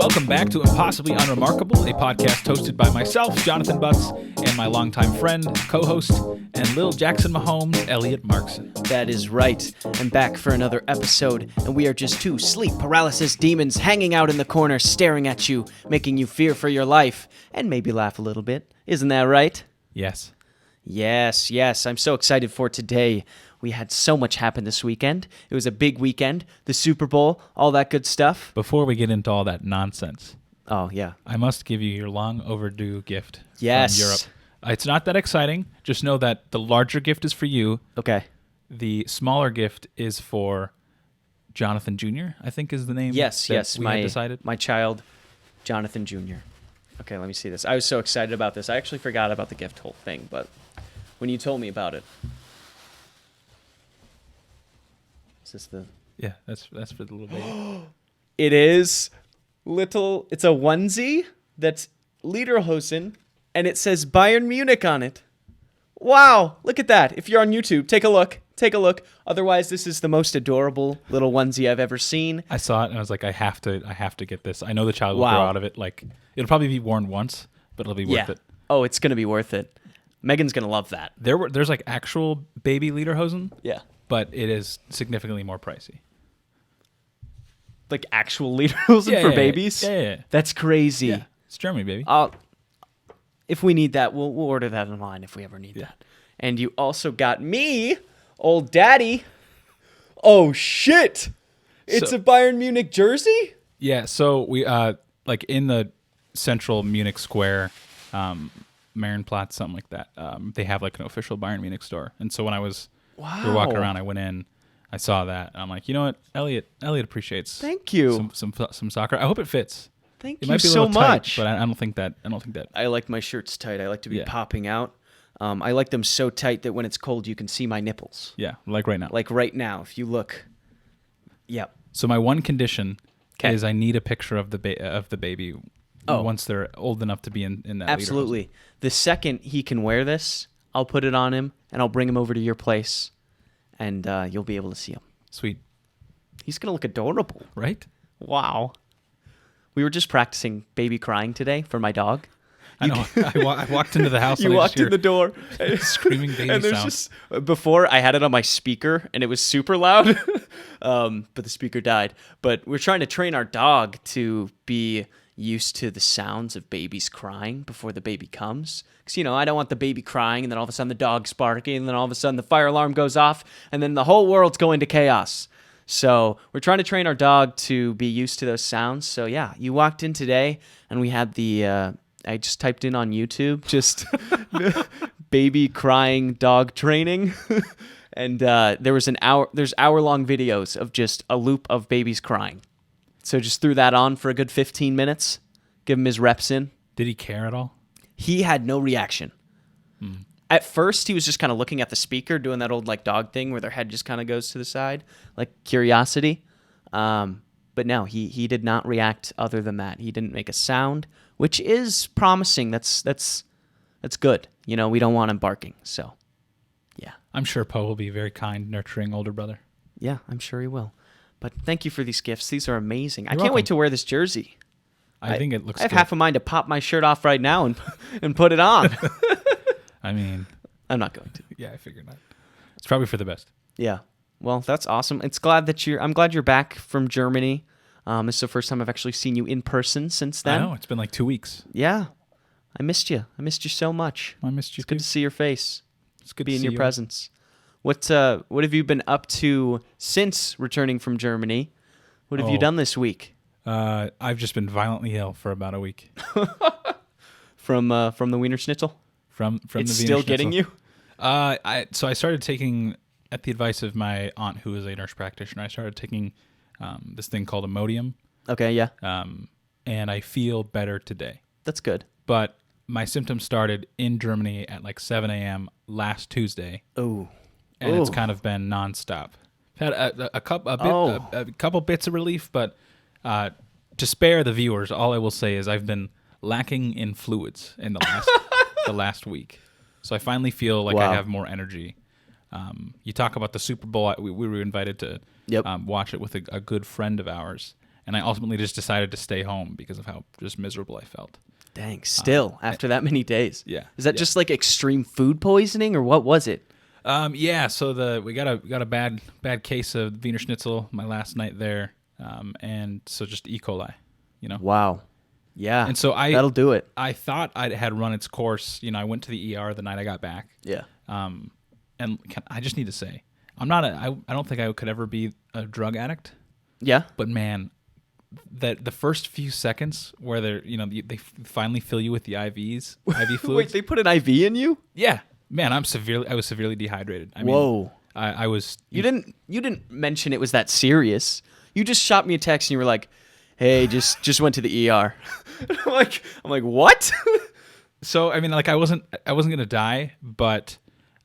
Welcome back to Impossibly Unremarkable, a podcast hosted by myself, Jonathon Butts, and my longtime friend, co-host, and Lil Jackson Mahomes, Elliott Markson. That is right. I'm back for another episode, and we are just two sleep paralysis demons hanging out in the corner, staring at you, making you fear for your life, and maybe laugh a little bit. Isn't that right? Yes. Yes. I'm so excited for today. We had so much happen this weekend. It was a big weekend. The Super Bowl, all that good stuff. Before we get into all that nonsense, Oh, yeah. I must give you your long overdue gift Yes. from Europe. It's not that exciting. Just know that the larger gift is for you. Okay. The smaller gift is for Jonathon Jr., I think is the name. Yes. We had decided. My child, Jonathon Jr. Okay, let me see this. I was so excited about this. I actually forgot about the gift whole thing, but when you told me about it. Is this the... Yeah, that's for the little baby. It is little... It's a onesie that's Lederhosen, and it says Bayern Munich on it. Wow, look at that. If you're on YouTube, take a look. Otherwise, this is the most adorable little onesie I've ever seen. I saw it and I was like, I have to get this. I know the child will grow out of it. Like, it'll probably be worn once, but it'll be worth it. Oh, it's gonna be worth it. Megan's gonna love that. There's like actual baby Lederhosen. Yeah. But it is significantly more pricey. Like actual Lederhosen for babies? Yeah. That's crazy. Yeah. It's Germany, baby. If we need that, we'll order that online if we ever need that. And you also got me, old daddy. Oh shit! It's a Bayern Munich jersey? Yeah, so we like in the central Munich square, Marienplatz, something like that. They have like an official Bayern Munich store. And so when we were walking around, I went in, I saw that, and I'm like, you know what, Elliott appreciates. Thank you. Some soccer. I hope it fits. Thank it you might be a so little tight, much. but I don't think that. I like my shirts tight. I like to be popping out. I like them so tight that when it's cold, you can see my nipples. Yeah, like right now. Like right now, if you look. Yep. So my one condition is I need a picture of the baby once they're old enough to be in that. Absolutely. The second he can wear this, I'll put it on him and I'll bring him over to your place, and you'll be able to see him. Sweet. He's gonna look adorable, right? Wow. We were just practicing baby crying today for my dog. I know. I walked into the house. You walked in the door, screaming baby and there's sounds. Just before I had it on my speaker and it was super loud, but the speaker died. But we're trying to train our dog to be used to the sounds of babies crying before the baby comes. Because, I don't want the baby crying and then all of a sudden the dog's barking and then all of a sudden the fire alarm goes off and then the whole world's going to chaos. So we're trying to train our dog to be used to those sounds. So yeah, you walked in today and we had I just typed in on YouTube, just baby crying dog training. And there's hour-long videos of just a loop of babies crying. So just threw that on for a good 15 minutes, give him his reps in. Did he care at all? He had no reaction. At first, he was just kind of looking at the speaker, doing that old like dog thing where their head just kind of goes to the side, like curiosity. But no, he did not react other than that. He didn't make a sound, which is promising. That's good. We don't want him barking. So, yeah. I'm sure Poe will be a very kind, nurturing older brother. Yeah, I'm sure he will. But thank you for these gifts. These are amazing. You're I can't welcome. wait to wear this jersey. I think it looks I have good. half a mind to pop my shirt off right now and put it on. I mean, I'm not going to. Yeah, I figured not. It's probably for the best. Yeah. Well, that's awesome. I'm glad you're back from Germany. This is the first time I've actually seen you in person since then. I know. It's been like 2 weeks. Yeah. I missed you. I missed you so much. I missed you It's good to see your face. It's good to be to in see your you. presence. What have you been up to since returning from Germany? What have you done this week? I've just been violently ill for about a week. From the Wiener Schnitzel? From it's the Wiener still getting Schnitzel. you? So I started taking, at the advice of my aunt, who is a nurse practitioner, I started taking this thing called Imodium. Okay, yeah. And I feel better today. That's good. But my symptoms started in Germany at like 7 a.m. last Tuesday. Oh. And it's kind of been nonstop. I've had a couple bits of relief, but to spare the viewers, all I will say is I've been lacking in fluids in the last week. So I finally feel like I have more energy. You talk about the Super Bowl. We were invited to watch it with a good friend of ours, and I ultimately just decided to stay home because of how just miserable I felt. Dang, still after that many days. Yeah. Is that just like extreme food poisoning, or what was it? Yeah. So we got a bad case of Wiener Schnitzel my last night there, and so just E. coli, Wow. Yeah. And so that'll do it. I thought I had run its course. I went to the ER the night I got back. Yeah. And I just need to say, I don't think I could ever be a drug addict. Yeah. But man, that the first few seconds where they finally fill you with the IV fluids. Wait, they put an IV in you? Yeah, man, I was severely dehydrated. Whoa. I was. You didn't mention it was that serious. You just shot me a text and you were like, "Hey, just went to the ER." I'm like, what? So I mean, like I wasn't gonna die, but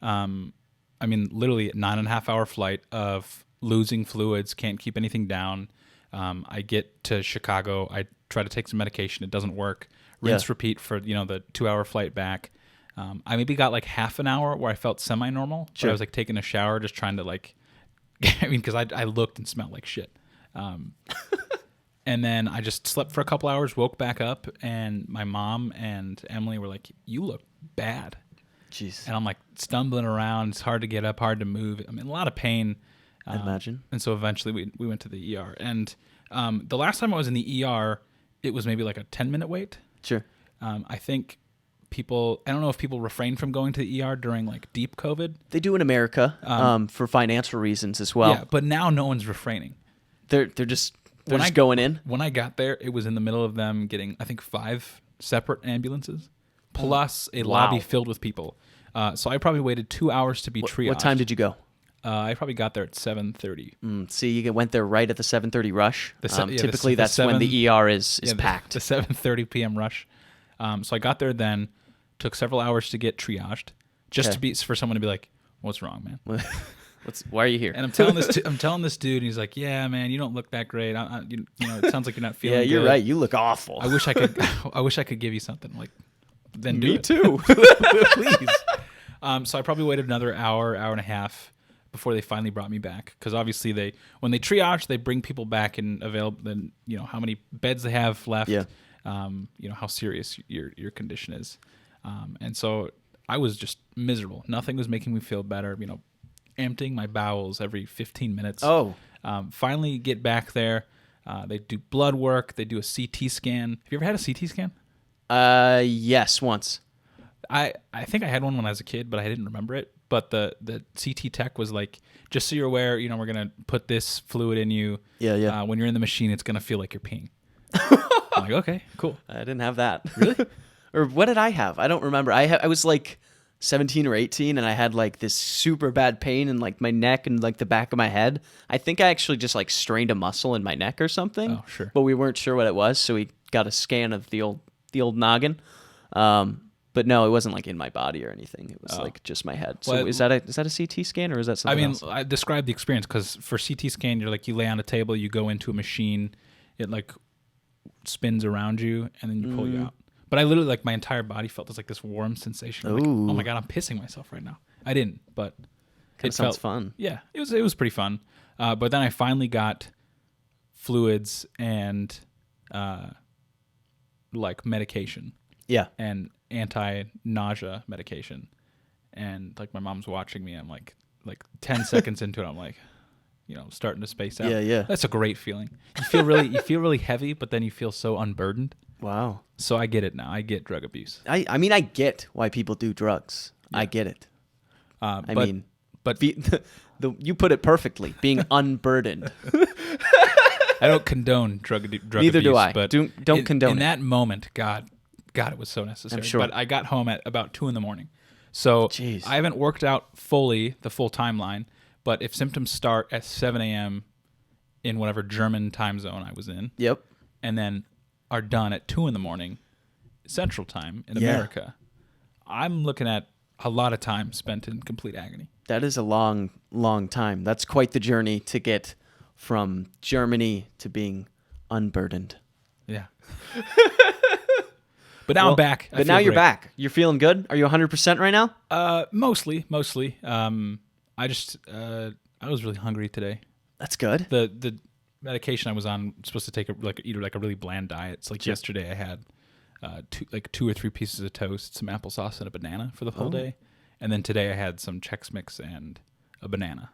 literally 9.5 hour flight of losing fluids, can't keep anything down. I get to Chicago. I try to take some medication. It doesn't work. Rinse, repeat for the 2-hour flight back. I maybe got like half an hour where I felt semi-normal. Sure. But I was like taking a shower, just trying to like, because I looked and smelled like shit. And then I just slept for a couple hours, woke back up, and my mom and Emily were like, "You look bad." Jeez. And I'm like stumbling around. It's hard to get up, hard to move. I'm in a lot of pain. I imagine. And so eventually we went to the ER. And the last time I was in the ER, it was maybe like a 10-minute wait. Sure. I think I don't know if people refrain from going to the ER during like deep COVID. They do in America for financial reasons as well. Yeah, but now no one's refraining. They're just going in. When I got there, it was in the middle of them getting, I think, 5 separate ambulances, plus a lobby filled with people. So I probably waited 2 hours to be triaged. What time did you go? I probably got there at 7:30. See, you went there right at the 7:30 rush. Typically, that's when the ER is packed. The 7:30 p.m. rush. So I got there then, took several hours to get triaged, just for someone to be like, "What's wrong, man? Why are you here?" And I'm telling this dude, and he's like, "Yeah, man, you don't look that great. It sounds like you're not feeling good. Yeah, you're right. You look awful. I wish I could give you something like." Then do Me it. too. Please. So I probably waited another hour and a half before they finally brought me back, because obviously when they triage, they bring people back and then how many beds they have left, how serious your condition is, and so I was just miserable. Nothing was making me feel better. Emptying my bowels every 15 minutes. Finally get back there. They do blood work. They do a CT scan. Have you ever had a CT scan? Yes, once. I think I had one when I was a kid, but I didn't remember it. But the CT tech was like, just so you're aware, we're going to put this fluid in you. Yeah. When you're in the machine, it's going to feel like you're peeing. I'm like, okay, cool. I didn't have that. Really? Or what did I have? I don't remember. I was like 17 or 18, and I had like this super bad pain in like my neck and like the back of my head. I think I actually just like strained a muscle in my neck or something. Oh, sure. But we weren't sure what it was, so we got a scan of the old noggin. But no, it wasn't like in my body or anything. It was like just my head. So is that a CT scan, or is that something else? I described the experience, because for CT scan, you're like, you lay on a table, you go into a machine, it like spins around you, and then you pull you out. But I literally, like, my entire body felt this warm sensation. Like, oh my God, I'm pissing myself right now. I didn't, but it sounds fun. Yeah, it was pretty fun. But then I finally got fluids and like medication. Yeah. And anti-nausea medication. And like my mom's watching me. I'm like 10 seconds into it, I'm like, starting to space out. Yeah. That's a great feeling. You feel really heavy, but then you feel so unburdened. Wow. So I get it now. I get drug abuse. I mean, I get why people do drugs. Yeah. I get it. But you put it perfectly, being unburdened. I don't condone drug abuse. Neither do I. But don't condone it. In that moment, God, it was so necessary. I'm sure. But I got home at about 2 a.m. So Jeez. I haven't worked out fully the full timeline, but if symptoms start at 7 a.m. in whatever German time zone I was in, yep, and then are done at 2 a.m. Central Time in America, I'm looking at a lot of time spent in complete agony. That is a long, long time. That's quite the journey to get from Germany to being unburdened. Yeah. But now I'm back. But now you're back. You're feeling good? Are you 100% right now? Mostly. I was really hungry today. That's good. medication I was on, supposed to take eat a really bland diet. It's like yesterday I had two or three pieces of toast, some applesauce, and a banana for the whole day. And then today I had some Chex Mix and a banana.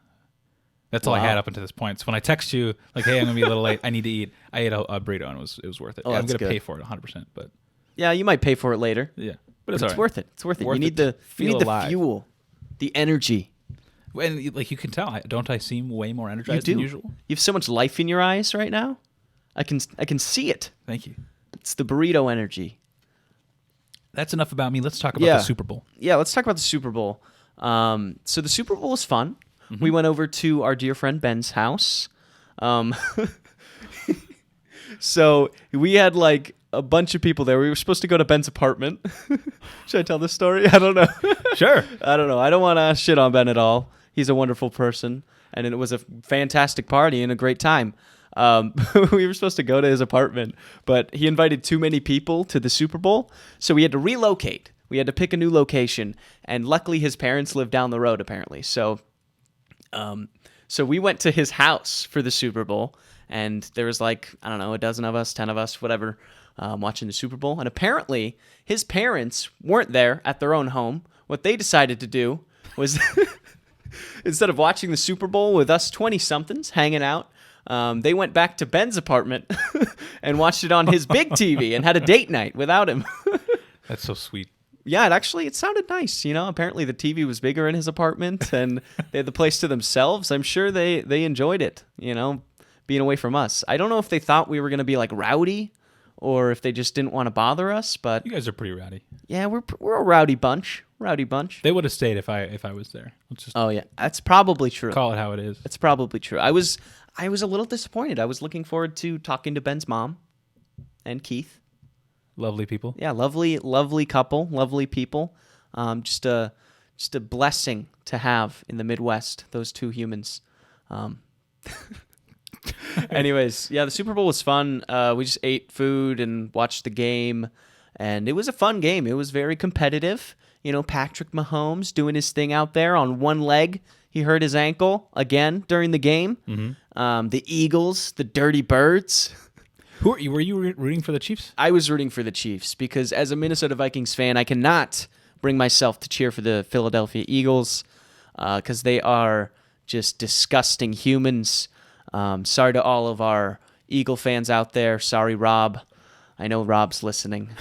That's all I had up until this point. So when I text you, like, hey, I'm going to be a little late, I need to eat, I ate a burrito and it was worth it. I'm going to pay for it 100%. But yeah, you might pay for it later. Yeah. But it's worth it. It's worth it. You need the fuel, the energy. And like you can tell, don't I seem way more energized than usual? You have so much life in your eyes right now. I can see it. Thank you. It's the burrito energy. That's enough about me. Let's talk about the Super Bowl. Yeah, let's talk about the Super Bowl. So the Super Bowl was fun. Mm-hmm. We went over to our dear friend Ben's house. So we had like a bunch of people there. We were supposed to go to Ben's apartment. Should I tell this story? I don't know. Sure. I don't know. I don't want to shit on Ben at all. He's a wonderful person, and it was a fantastic party and a great time. We were supposed to go to his apartment, but he invited too many people to the Super Bowl, so we had to relocate. We had to pick a new location, and luckily his parents live down the road, apparently. So we went to his house for the Super Bowl, and there was like, I don't know, a dozen of us, 10 of us, whatever, watching the Super Bowl. And apparently his parents weren't there at their own home. What they decided to do was instead of watching the Super Bowl with us 20-somethings hanging out, they went back to Ben's apartment and watched it on his big TV and had a date night without him. That's so sweet. Yeah, it sounded nice. You know, apparently the TV was bigger in his apartment and they had the place to themselves. I'm sure they enjoyed it, you know, being away from us. I don't know if they thought we were going to be like rowdy or if they just didn't want to bother us, but you guys are pretty rowdy. Yeah, we're a rowdy bunch. They would have stayed if I was there. Oh yeah, that's probably true. Call it how it is. It's probably true. I was a little disappointed. I was looking forward to talking to Ben's mom and Keith. Lovely people. Yeah, lovely couple, lovely people. Just a blessing to have in the Midwest, those two humans. Anyways, yeah, the Super Bowl was fun. We just ate food and watched the game, and it was a fun game. It was very competitive. You know, Patrick Mahomes doing his thing out there on one leg. He hurt his ankle again during the game. Mm-hmm. The Eagles, the Dirty Birds. Were you rooting for the Chiefs? I was rooting for the Chiefs because as a Minnesota Vikings fan, I cannot bring myself to cheer for the Philadelphia Eagles because they are just disgusting humans. Sorry to all of our Eagle fans out there. Sorry, Rob. I know Rob's listening.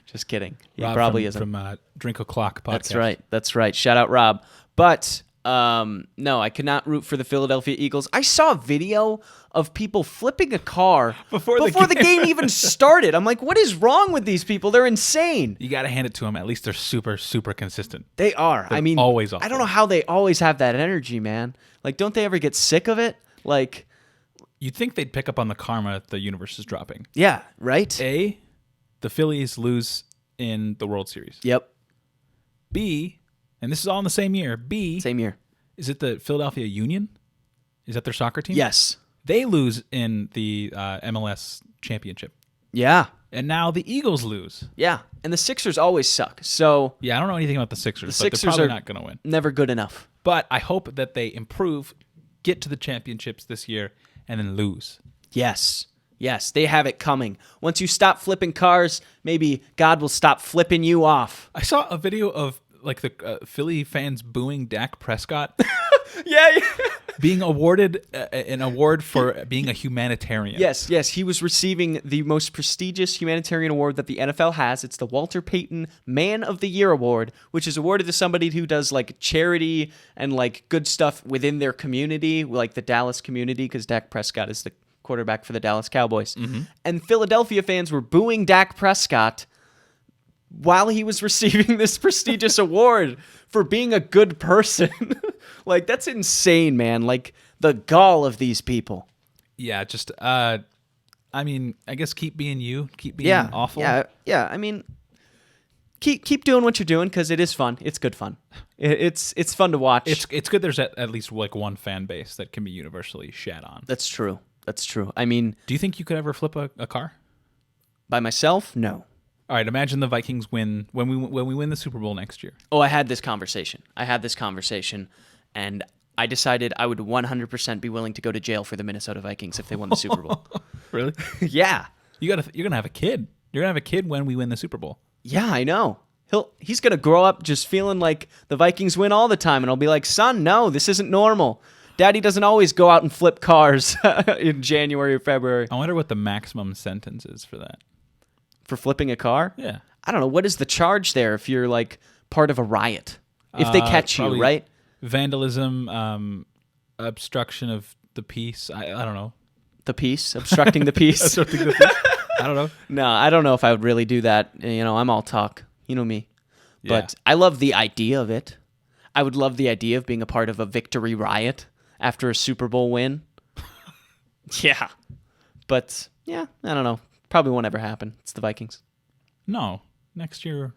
Just kidding. He Rob probably isn't. From Drink O'Clock podcast. That's right. Shout out, Rob. But no, I could not root for the Philadelphia Eagles. I saw a video of people flipping a car before the game even started. I'm like, what is wrong with these people? They're insane. You got to hand it to them. At least they're super, super consistent. They are. They're always awesome. I don't know how they always have that energy, man. Like, don't they ever get sick of it? Like, you'd think they'd pick up on the karma the universe is dropping. Yeah, right? A, the Phillies lose in the World Series. Yep. B, and this is all in the same year. B, same year. Is it the Philadelphia Union? Is that their soccer team? Yes. They lose in the MLS championship. Yeah. And now the Eagles lose. Yeah. And the Sixers always suck. So yeah, I don't know anything about the Sixers, but they're probably not going to win. Never good enough. But I hope that they improve, get to the championships this year, and then lose. Yes. Yes, they have it coming. Once you stop flipping cars, maybe God will stop flipping you off. I saw a video of like the Philly fans booing Dak Prescott. Yeah. Being awarded an award for being a humanitarian. Yes. He was receiving the most prestigious humanitarian award that the NFL has. It's the Walter Payton Man of the Year Award, which is awarded to somebody who does like charity and like good stuff within their community, like the Dallas community, because Dak Prescott is the quarterback for the Dallas Cowboys. Mm-hmm. And Philadelphia fans were booing Dak Prescott while he was receiving this prestigious award for being a good person. Like, that's insane, man. Like, the gall of these people. Yeah, just, I mean, I guess keep being you. Keep being awful. Yeah. I mean, keep doing what you're doing because it is fun. It's good fun. It's fun to watch. It's good there's at least like one fan base that can be universally shat on. That's true. I mean... Do you think you could ever flip a car? By myself? No. All right, imagine the Vikings win when we win the Super Bowl next year. Oh, I had this conversation, and I decided I would 100% be willing to go to jail for the Minnesota Vikings if they won the Super Bowl. Really? Yeah. You're gonna have a kid. You're gonna have a kid when we win the Super Bowl. Yeah, I know. He's gonna grow up just feeling like the Vikings win all the time, and I'll be like, son, no, this isn't normal. Daddy doesn't always go out and flip cars in January or February. I wonder what the maximum sentence is for that. For flipping a car? Yeah. I don't know. What is the charge there if you're like part of a riot? If they catch you, right? Vandalism, obstruction of the peace. I don't know. The peace? Obstructing the peace? Obstructing the peace. I don't know. No, I don't know if I would really do that. I'm all talk. You know me. Yeah. But I love the idea of it. I would love the idea of being a part of a victory riot after a Super Bowl win. Yeah. But, yeah, I don't know. Probably won't ever happen. It's the Vikings. No. Next year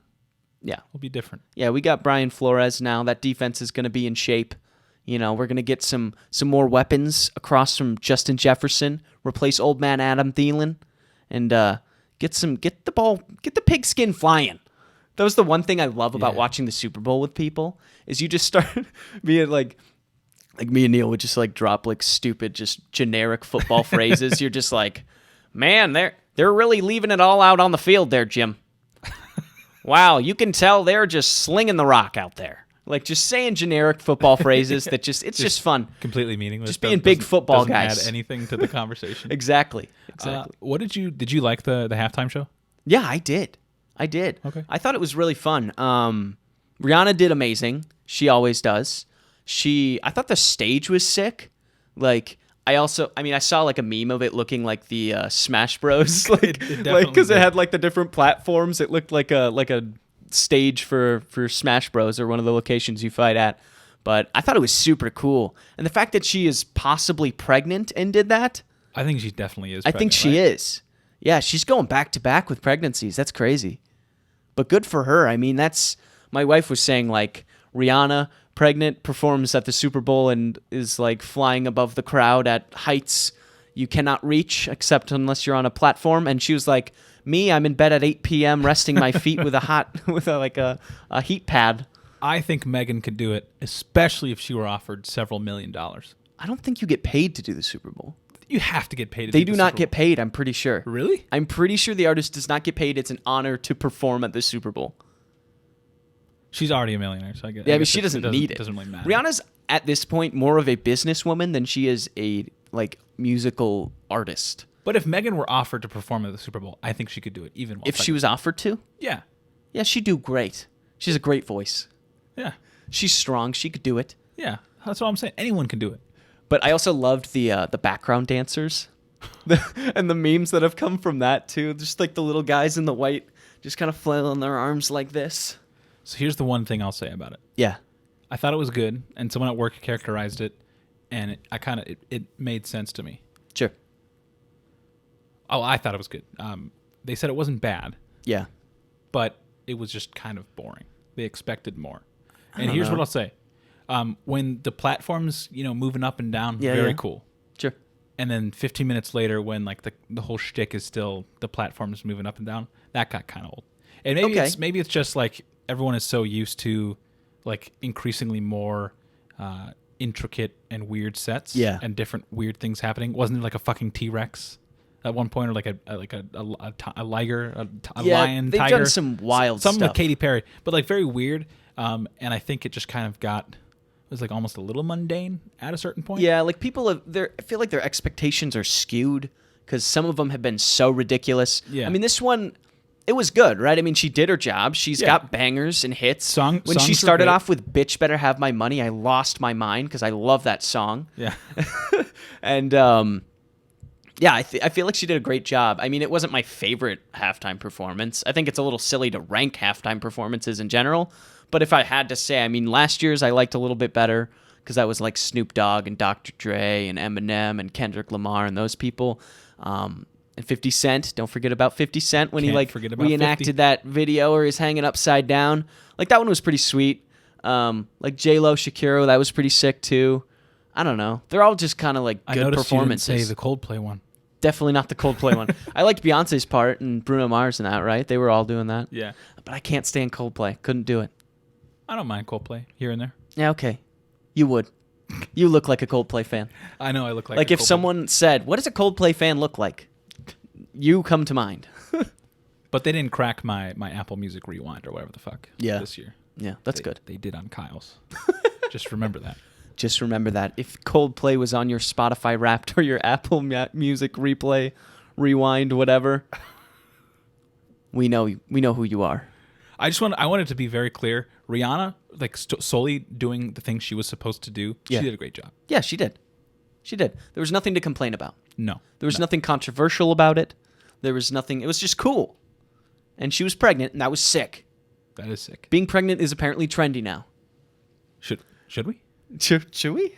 Yeah. will be different. Yeah, we got Brian Flores now. That defense is going to be in shape. We're going to get some more weapons across from Justin Jefferson, replace old man Adam Thielen, and get the pigskin flying. That was the one thing I love about watching the Super Bowl with people is you just start being like me and Neil would just like drop like stupid, just generic football phrases. You're just like, man, they're really leaving it all out on the field there, Jim. Wow, you can tell they're just slinging the rock out there. Like just saying generic football phrases that it's just fun. Completely meaningless. Just being big football doesn't guys. Add anything to the conversation. Exactly. What did you like the halftime show? Yeah, I did. Okay. I thought it was really fun. Rihanna did amazing. She always does. I thought the stage was sick. Like I saw like a meme of it looking like the Smash Bros. Because it had like the different platforms. It looked like a stage for Smash Bros. Or one of the locations you fight at. But I thought it was super cool, and the fact that she is possibly pregnant and did that. I think she definitely is. I think she is. Yeah, she's going back to back with pregnancies. That's crazy. But good for her. I mean, my wife was saying like Rihanna pregnant performs at the Super Bowl and is like flying above the crowd at heights you cannot reach except unless you're on a platform. And she was like, me, I'm in bed at 8 p.m. resting my feet with a heat pad. I think Megan could do it, especially if she were offered several $1 million. I don't think you get paid to do the Super Bowl. You have to get paid. They do not get paid, I'm pretty sure. Really? I'm pretty sure the artist does not get paid. It's an honor to perform at the Super Bowl. She's already a millionaire, so I guess. Yeah, but she doesn't need it. Doesn't really matter. Rihanna's at this point more of a businesswoman than she is a musical artist. But if Megan were offered to perform at the Super Bowl, I think she could do it even. If she was offered to? Yeah. Yeah, she'd do great. She has a great voice. Yeah. She's strong. She could do it. Yeah, that's what I'm saying. Anyone can do it. But I also loved the background dancers. And the memes that have come from that too. Just like the little guys in the white just kind of flailing their arms like this. So here's the one thing I'll say about it. Yeah. I thought it was good, and someone at work characterized it, and it made sense to me. Sure. Oh, I thought it was good. They said it wasn't bad. Yeah. But it was just kind of boring. They expected more. And here's what I'll say. When the platform's, moving up and down, very cool. Sure. And then 15 minutes later, when like the whole shtick is still the platform's moving up and down, that got kind of old. And maybe it's just like everyone is so used to like increasingly more intricate and weird sets, and different weird things happening. Wasn't there like a fucking T-Rex at one point, or like a liger, a lion, they've tiger? done some wild something stuff with Katy Perry, but like very weird. And I think it just kind of was like almost a little mundane at a certain point. Yeah, like I feel like their expectations are skewed because some of them have been so ridiculous. Yeah. I mean, this one, it was good, right? I mean, she did her job. She's got bangers and hits. When she started off with "Bitch Better Have My Money," I lost my mind because I love that song. Yeah. And I feel like she did a great job. I mean, it wasn't my favorite halftime performance. I think it's a little silly to rank halftime performances in general. But if I had to say, I mean, last year's I liked a little bit better because that was like Snoop Dogg and Dr. Dre and Eminem and Kendrick Lamar and those people. And 50 Cent. Don't forget about 50 Cent when he reenacted that video where he's hanging upside down. Like that one was pretty sweet. Like J-Lo, Shakira, that was pretty sick too. I don't know. They're all just kind of like good performances. You didn't say the Coldplay one. Definitely not the Coldplay one. I liked Beyonce's part and Bruno Mars and that, right? They were all doing that. Yeah. But I can't stand Coldplay. Couldn't do it. I don't mind Coldplay here and there. Yeah, okay. You would. You look like a Coldplay fan. I know I look like. Like if someone said, "What does a Coldplay fan look like?" You come to mind. But they didn't crack my Apple Music Rewind or whatever the fuck. This year. Yeah, that's good. They did on Kyle's. Just remember that. Just remember that. If Coldplay was on your Spotify Wrapped or your Apple Music Replay, Rewind, whatever, we know who you are. I wanted to be very clear. Rihanna, like solely doing the things she was supposed to do, she did a great job. Yeah, she did. She did. There was nothing to complain about. No. There was nothing controversial about it. There was nothing. It was just cool. And she was pregnant, and that was sick. That is sick. Being pregnant is apparently trendy now. Should we? Should we?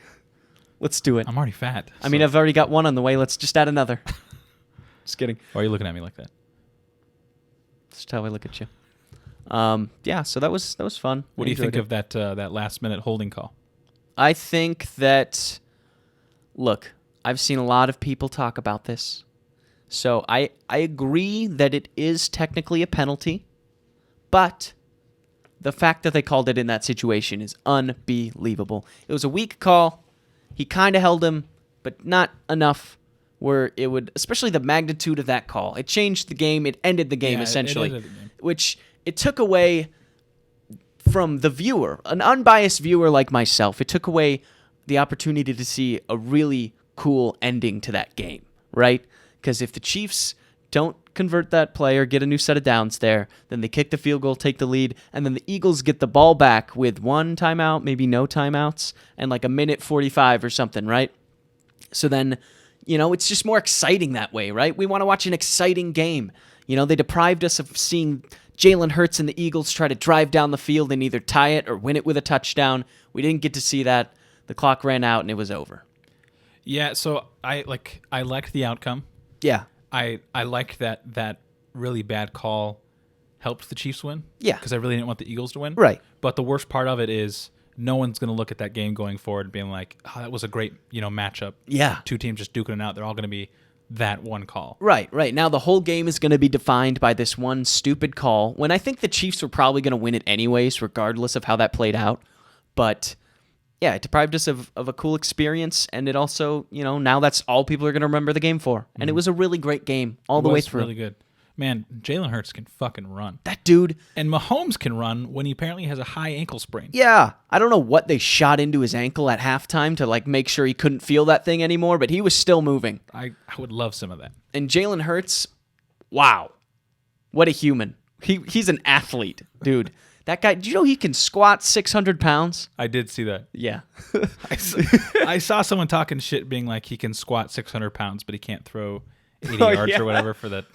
Let's do it. I'm already fat. I mean, I've already got one on the way. Let's just add another. Just kidding. Why are you looking at me like that? That's how I look at you. Yeah, so that was fun. What do you think of that last minute holding call? I think that, look, I've seen a lot of people talk about this. So I agree that it is technically a penalty, but the fact that they called it in that situation is unbelievable. It was a weak call. He kind of held him, but not enough where it would, especially the magnitude of that call. It changed the game. It ended the game, essentially, it ended the game. Which it took away from the viewer, an unbiased viewer like myself. It took away the opportunity to see a really cool ending to that game, right? Because if the Chiefs don't convert that play or get a new set of downs there, then they kick the field goal, take the lead, and then the Eagles get the ball back with one timeout, maybe no timeouts, and like a minute 45 or something, right? So then, it's just more exciting that way, right? We want to watch an exciting game. They deprived us of seeing Jalen Hurts and the Eagles try to drive down the field and either tie it or win it with a touchdown. We didn't get to see that. The clock ran out and it was over. Yeah, so I liked the outcome. Yeah. I liked that really bad call helped the Chiefs win. Yeah. Because I really didn't want the Eagles to win. Right. But the worst part of it is no one's going to look at that game going forward and being like, oh, that was a great, matchup. Yeah. Two teams just duking it out. They're all going to be that one call. Right. Now the whole game is going to be defined by this one stupid call, when I think the Chiefs were probably going to win it anyways, regardless of how that played out. But yeah, it deprived us of a cool experience, and it also, now that's all people are going to remember the game for. And it was a really great game all the way through. Really good. Man, Jalen Hurts can fucking run. That dude. And Mahomes can run when he apparently has a high ankle sprain. Yeah. I don't know what they shot into his ankle at halftime to make sure he couldn't feel that thing anymore, but he was still moving. I would love some of that. And Jalen Hurts, wow. What a human. He's an athlete, dude. That guy, do you know he can squat 600 pounds? I did see that. Yeah. I saw someone talking shit being like he can squat 600 pounds, but he can't throw 80 yards or whatever for that.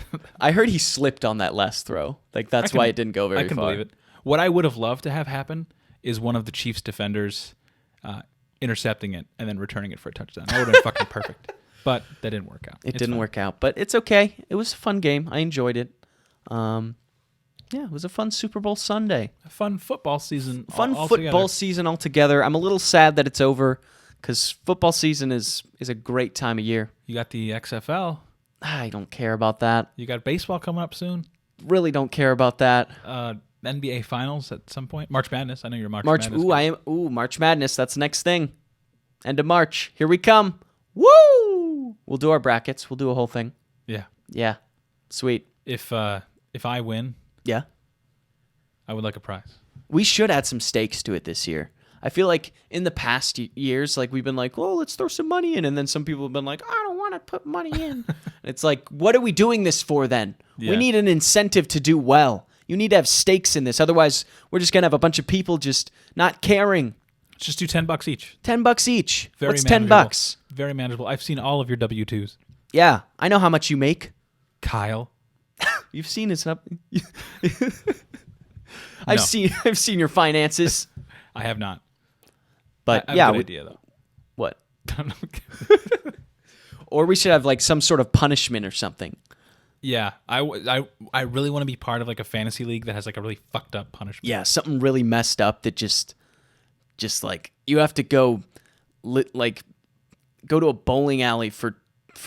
I heard he slipped on that last throw. That's why it didn't go very far. I can believe it. What I would have loved to have happen is one of the Chiefs defenders intercepting it and then returning it for a touchdown. That would have been fucking perfect. But that didn't work out. It didn't work out, but it's okay. It was a fun game. I enjoyed it. Yeah, it was a fun Super Bowl Sunday. A fun football season. Football season altogether. I'm a little sad that it's over because football season is a great time of year. You got the XFL. I don't care about that. You got baseball coming up soon. Really don't care about that. NBA Finals at some point. March Madness. I know you're March Madness. March Madness. That's next thing. End of March. Here we come. Woo! We'll do our brackets. We'll do a whole thing. Yeah. Yeah. Sweet. If I win, yeah, I would like a prize. We should add some stakes to it this year. I feel like in the past years, we've been like, well, let's throw some money in. And then some people have been like, I don't want to put money in. It's like, what are we doing this for then? Yeah. We need an incentive to do well. You need to have stakes in this. Otherwise, we're just going to have a bunch of people just not caring. Let's just do $10 each. $10 each. What's manageable. $10? Very manageable. I've seen all of your W-2s. Yeah. I know how much you make. Kyle. You've seen his up. I've seen your finances. I have not. But I have a good idea though. What? Or we should have some sort of punishment or something. Yeah, I really want to be part of a fantasy league that has a really fucked up punishment. Yeah, something really messed up that just you have to go to a bowling alley for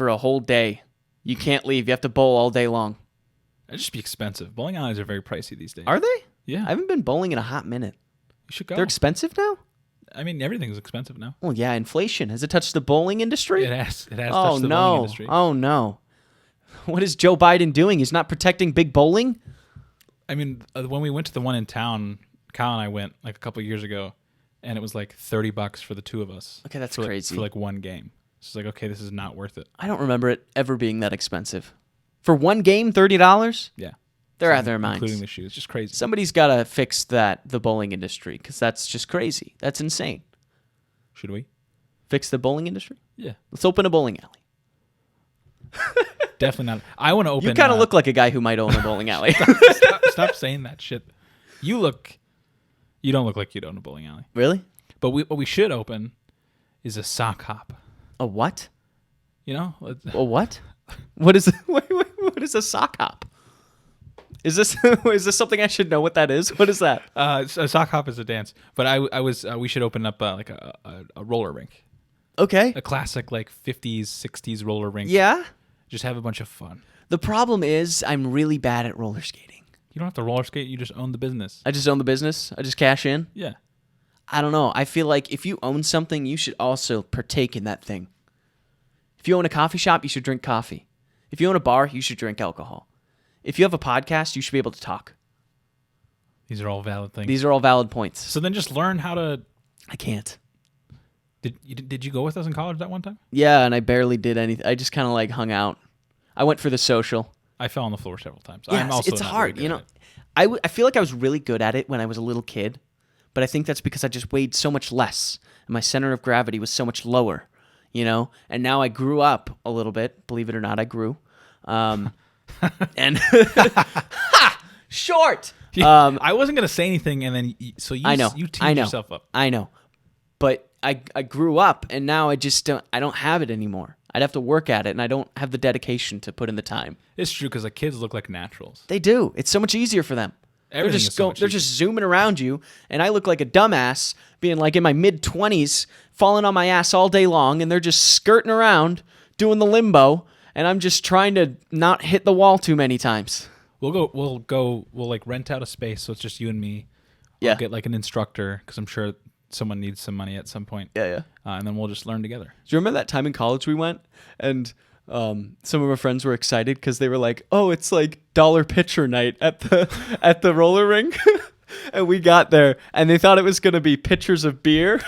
a whole day. You can't leave. You have to bowl all day long. It'd just be expensive. Bowling alleys are very pricey these days. Are they? Yeah. I haven't been bowling in a hot minute. You should go. They're expensive now? I mean, everything's expensive now. Well, yeah, inflation. Has it touched the bowling industry? It has touched the bowling industry. Oh, no. What is Joe Biden doing? He's not protecting big bowling? I mean, when we went to the one in town, Kyle and I went like a couple years ago, and it was like $30 for the two of us. Okay, that's crazy. crazy. For like one game. So it's like, okay, this is not worth it. I don't remember it ever being that expensive. For one game, $30? Yeah. They're out of their minds. Including the shoes. Just crazy. Somebody's got to fix the bowling industry, because that's just crazy. That's insane. Should we? Fix the bowling industry? Yeah. Let's open a bowling alley. Definitely not. I want to open... You kind of look like a guy who might own a bowling alley. Stop saying that shit. You don't look like you'd own a bowling alley. Really? But what we should open is a sock hop. A what? You know? A what? What is what is a sock hop? Is this something I should know what that is? What is that? A sock hop is a dance. But we should open up like a roller rink. Okay. A classic like 50s, 60s roller rink. Yeah? Just have a bunch of fun. The problem is I'm really bad at roller skating. You don't have to roller skate. You just own the business. I just own the business. I just cash in. Yeah. I don't know. I feel like if you own something, you should also partake in that thing. If you own a coffee shop, you should drink coffee. If you own a bar, you should drink alcohol. If you have a podcast, you should be able to talk. These are all valid things. These are all valid points. So then just learn how to... I can't. Did you go with us in college that one time? Yeah, and I barely did anything. I just kind of like hung out. I went for the social. I fell on the floor several times. Yeah, I'm also it's not hard. very good You know, at it. I feel like I was really good at it when I was a little kid, but I think that's because I just weighed so much less and my center of gravity was so much lower, you know? And now I grew up a little bit. Believe it or not, I grew. And short. I wasn't going to say anything, and then you teed yourself up. I know. But I grew up, and now I don't have it anymore. I'd have to work at it, and I don't have the dedication to put in the time. It's true, because the kids look like naturals. They do. It's so much easier for them. They're just zooming around you, and I look like a dumbass being like in my mid-20s, falling on my ass all day long, and they're just skirting around doing the limbo, and I'm just trying to not hit the wall too many times. We'll like rent out a space so it's just you and me. Yeah. We'll get like an instructor, because I'm sure someone needs some money at some point. Yeah. And then we'll just learn together. Do you remember that time in college we went and some of our friends were excited because they were like, "Oh, it's like dollar pitcher night at the roller rink," and we got there and they thought it was gonna be pitchers of beer,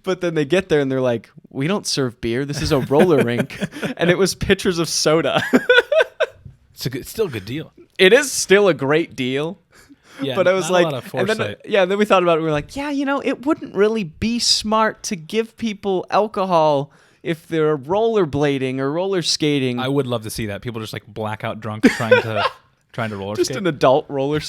but then they get there and they're like, "We don't serve beer. This is a roller rink," and it was pitchers of soda. It's still a good deal. It is still a great deal. Yeah, but I was like, a lot of foresight. And then we thought about it. We were like, yeah, you know, it wouldn't really be smart to give people alcohol if they're rollerblading or roller skating. I would love to see that. People just like blackout drunk trying to roller skate. Just an adult roller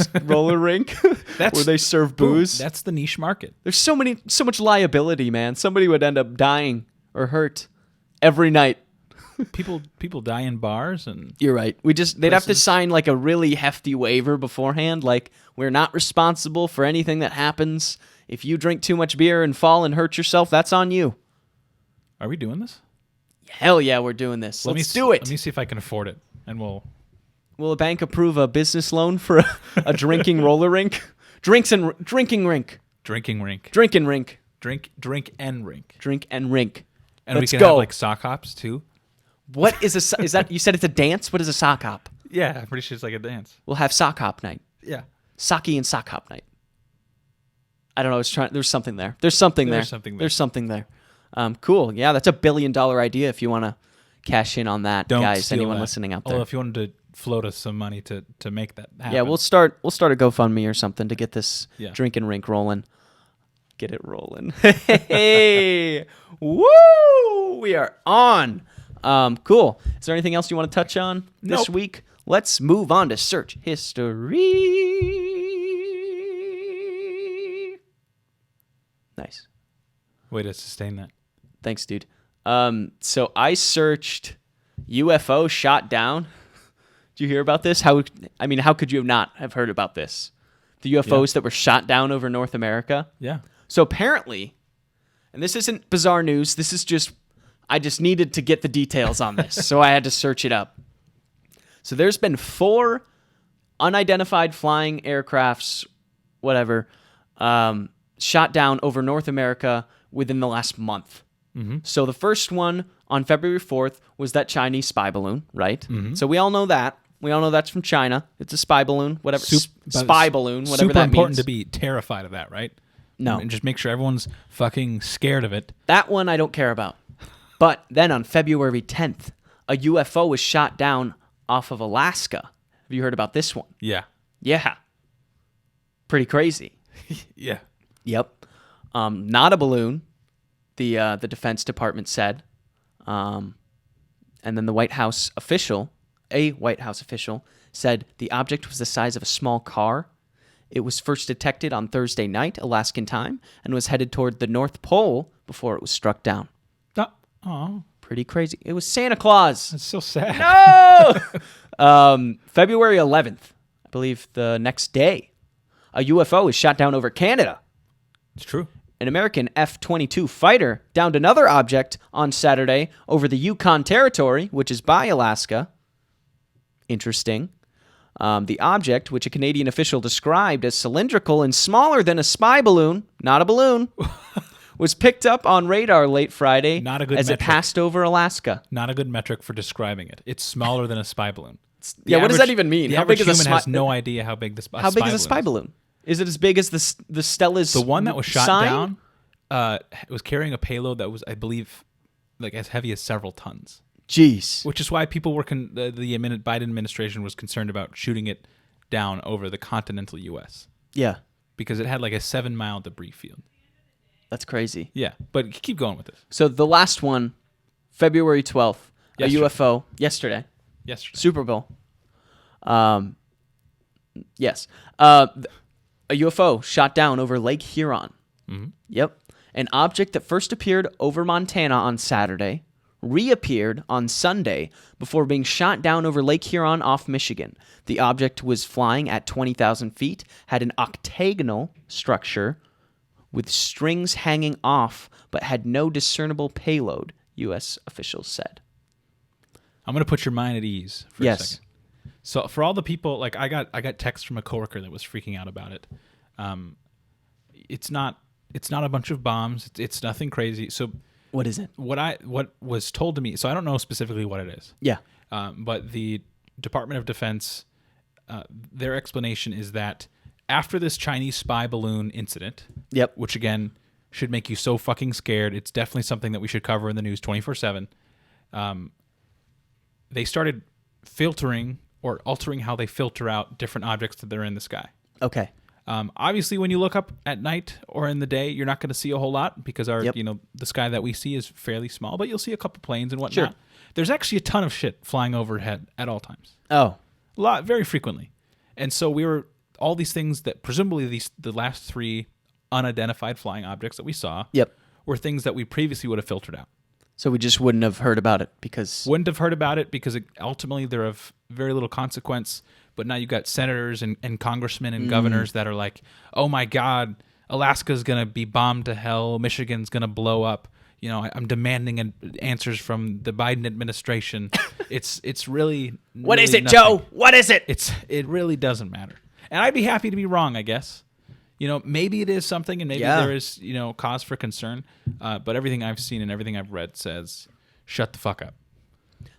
rink where they serve booze. That's the niche market. There's so much liability, man. Somebody would end up dying or hurt every night. People die in bars, and you're right. They'd have to sign like a really hefty waiver beforehand, like we're not responsible for anything that happens. If you drink too much beer and fall and hurt yourself, that's on you. Are we doing this? Hell yeah, we're doing this. Let's do it. Let me see if I can afford it, and we'll. Will a bank approve a business loan for a drinking roller rink? Drinking rink. Drink and rink. Drink And rink. And Let's we can go. have like sock hops too. What is that? You said it's a dance? What is a sock hop? Yeah, I'm pretty sure it's like a dance. We'll have sock hop night. Yeah. Sake and sock hop night. I don't know. There's something there. There's something there. Cool. Yeah, that's $1 billion idea if you want to cash in on that, guys. Anyone listening out there? Oh, if you wanted to float us some money to make that happen. Yeah, we'll start a GoFundMe or something to get this drinking rink rolling. Get it rolling. Hey, woo! We are on. Cool. Is there anything else you want to touch on this week? Let's move on to search history. Nice. Way to sustain that. Thanks, dude. So I searched UFO shot down. Did you hear about this? How could you not have heard about this? The UFOs that were shot down over North America? Yeah. So apparently, and this isn't bizarre news, this is just, I just needed to get the details on this, so I had to search it up. So there's been 4 unidentified flying aircrafts, whatever, shot down over North America within the last month. Mm-hmm. So the first one on February 4th was that Chinese spy balloon, right? Mm-hmm. So we all know that. We all know that's from China. It's a spy balloon, whatever. Spy balloon, whatever super that important means. to be terrified of that, right? No. And just make sure everyone's fucking scared of it. That one I don't care about. But then on February 10th, a UFO was shot down off of Alaska. Have you heard about this one? Yeah. Yeah. Pretty crazy. Yeah. Yep. Not a balloon, the Defense Department said. And then a White House official, said the object was the size of a small car. It was first detected on Thursday night, Alaskan time, and was headed toward the North Pole before it was struck down. Oh, Pretty crazy. It was Santa Claus. that's so sad. No! February 11th, I believe the next day, a UFO was shot down over Canada. It's true. An American F-22 fighter downed another object on Saturday over the Yukon Territory, which is by Alaska. Interesting. The object, which a Canadian official described as cylindrical and smaller than a spy balloon, not a balloon, was picked up on radar late Friday Not a good as it metric. passed over Alaska. Not a good metric for describing it. It's smaller than a spy balloon. Yeah, what does that even mean? The How big average is a human has spy- no idea how big the spy How big spy is a spy balloon? Is it as big as the Stella's The one that was shot sign? down was carrying a payload that was, I believe, like as heavy as several tons. Jeez. Which is why people were the Biden administration was concerned about shooting it down over the continental U.S. Yeah, because it had like a 7-mile debris field. that's crazy. Yeah, but keep going with this. So the last one, February 12th, Yesterday. a UFO, yesterday, Super Bowl. Yes. A UFO shot down over Lake Huron. Mm-hmm. Yep. An object that first appeared over Montana on Saturday, reappeared on Sunday before being shot down over Lake Huron off Michigan. The object was flying at 20,000 feet, had an octagonal structure with strings hanging off, but had no discernible payload, U.S. officials said. I'm gonna put your mind at ease for a Yes. second. So for all the people, like I got text from a coworker that was freaking out about it. It's not a bunch of bombs. It's nothing crazy. So What is it? what was told to me, so I don't know specifically what it is. Yeah. But the Department of Defense, their explanation is that after this Chinese spy balloon incident, Yep. which again should make you so fucking scared, it's definitely something that we should cover in the news 24/7. They started filtering or altering how they filter out different objects that are in the sky. Okay. Obviously, when you look up at night or in the day, you're not going to see a whole lot because Yep. the sky that we see is fairly small, but you'll see a couple planes and whatnot. Sure. There's actually a ton of shit flying overhead at all times, Oh. very frequently, and so all these things that presumably the last 3 unidentified flying objects that we saw Yep. were things that we previously would have filtered out. So we just wouldn't have heard about it because... Wouldn't have heard about it because ultimately they're of very little consequence. But now you've got senators and congressmen and governors that are like, oh my God, Alaska's going to be bombed to hell. Michigan's going to blow up. I'm demanding answers from the Biden administration. It's really... What really is it, nothing. Joe? What is it? It really doesn't matter. And I'd be happy to be wrong, I guess. Maybe it is something and maybe there is, cause for concern. But everything I've seen and everything I've read says, shut the fuck up.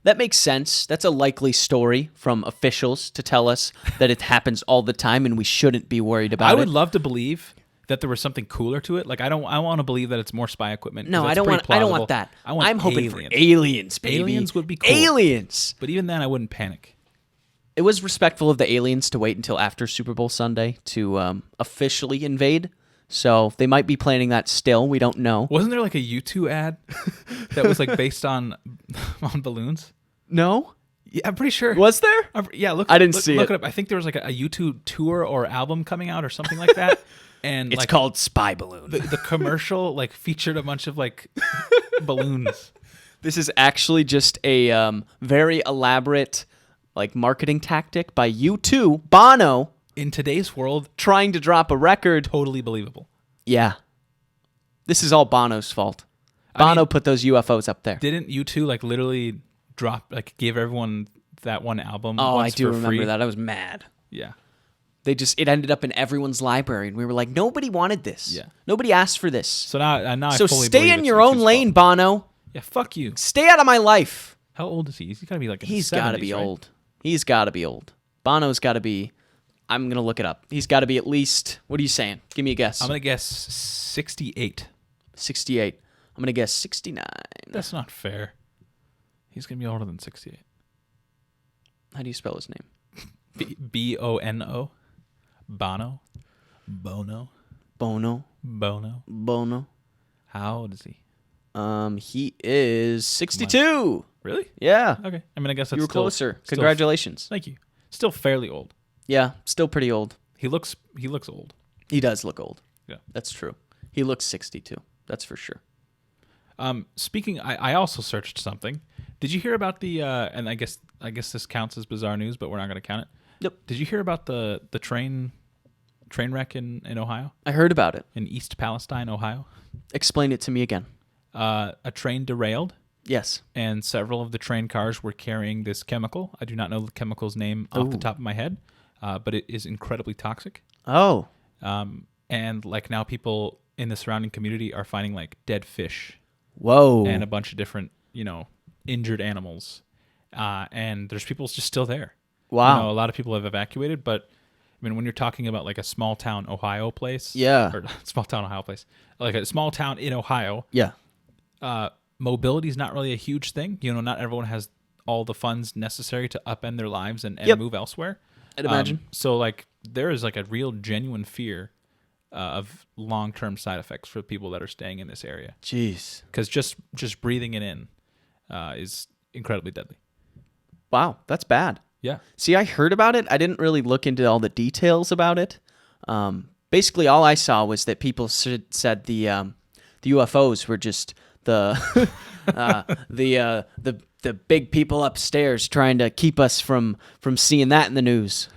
That makes sense. That's a likely story from officials to tell us that it happens all the time and we shouldn't be worried about it. I would love to believe that there was something cooler to it. Like I want to believe that it's more spy equipment. No, I don't want that. I'm hoping for aliens, baby. Aliens would be cool. Aliens. But even then, I wouldn't panic. It was respectful of the aliens to wait until after Super Bowl Sunday to officially invade. So they might be planning that still. We don't know. Wasn't there like a U2 ad that was like based on balloons? No? Yeah, I'm pretty sure. Was there? Yeah, I didn't see look it. it up. I think there was like a U2 tour or album coming out or something like that. And It's like, called Spy Balloon. the commercial like featured a bunch of like balloons. This is actually just a very elaborate like marketing tactic by U2, Bono, In today's world, trying to drop a record. totally believable. Yeah. This is all Bono's fault. Bono put those UFOs up there. Didn't U2 like literally give everyone that one album? Oh, once I do for remember free? that. I was mad. Yeah. It ended up in everyone's library, and we were like, nobody wanted this. Yeah. Nobody asked for this. So now I So fully stay believe in it's your own YouTube's lane, fault. Bono. Yeah, fuck you. Stay out of my life. How old is he? He's got to be like in He's his 70s, got to be right? old. He's got to be old. Bono's got to be. I'm going to look it up. He's got to be at least. What are you saying? Give me a guess. I'm going to guess 68. 68. I'm going to guess 69. That's not fair. He's going to be older than 68. How do you spell his name? Bono? Bono? Bono? Bono. Bono? Bono. How old is he? He is 62. Really? Yeah. Okay. I mean, I guess that's You were still, closer. still- Congratulations. Thank you. Still fairly old. Yeah, still pretty old. He looks old. He does look old. Yeah. That's true. He looks 62. That's for sure. Speaking, I also searched something. Did you hear about the? And I guess this counts as bizarre news, but we're not going to count it. Yep. Did you hear about the train wreck in Ohio? I heard about it. In East Palestine, Ohio. Explain it to me again. A train derailed, Yes. and several of the train cars were carrying this chemical. I do not know the chemical's name off the Ooh. top of my head, but it is incredibly toxic. Oh. And like now, people in the surrounding community are finding like dead fish Whoa. and a bunch of different, injured animals. And there's people just still there. Wow. A lot of people have evacuated, but I mean, when you're talking about like a small town Ohio place, Yeah. or small town Ohio place, like a small town in Ohio, Yeah. mobility is not really a huge thing. Not everyone has all the funds necessary to upend their lives and Yep. move elsewhere. I'd imagine. So like there is like a real genuine fear of long-term side effects for people that are staying in this area, Jeez. because just breathing it in is incredibly deadly. Wow. That's bad. Yeah. See, I heard about it. I didn't really look into all the details about it. Basically, all I saw was that people said the UFOs were just the the big people upstairs trying to keep us from seeing that in the news.